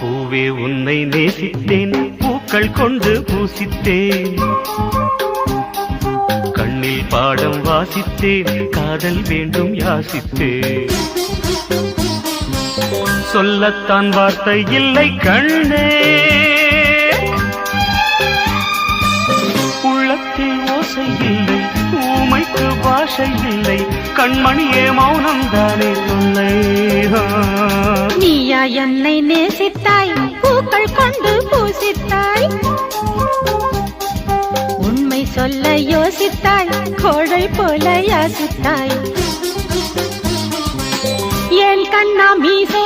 பூவே உன்னை நேசித்தேன், பூக்கள் கொண்டு பூசித்தேன், கண்ணில் பாடம் வாசித்தேன், காதல் வேண்டும் யாசித்தேன். சொல்லத்தான் வார்த்தை இல்லை கண்ணே, உள்ளத்தில் ஓசை இல்லை, ஊமைக்கு பாஷை இல்லை, கண்மணியே மௌனம் தானே சொல்லை. நீயா என்னை நேசித்தாய், பூக்கள் கொண்டு பூசித்தாய், உண்மை சொல்ல யோசித்தாய், கோழை போல யாசித்தாய். ஏன் கண்ணா மீசை